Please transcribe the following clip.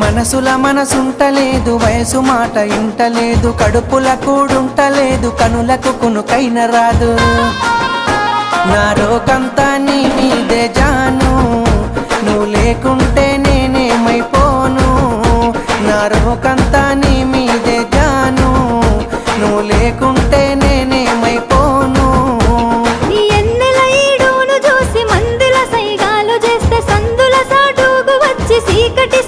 మనసుల మనసుంటలేదు, వయసు మాట ఇంటలేదు, కడుపుల కూడుంటలేదు, కనులకు కునుకైన రాదు. నా రోకంతా నీ మీదే జాను, నువ్వు లేకుంటే నేనేమైపోను. నా రోకంతా నీ మీదే జాను, నువ్వు లేకుంటే నేనేమైపోను. నీ ఎన్నెల ఈడును చూసి మందుల సైగాలు చేస్తే సందుల సాటుకు వచ్చి సీకటి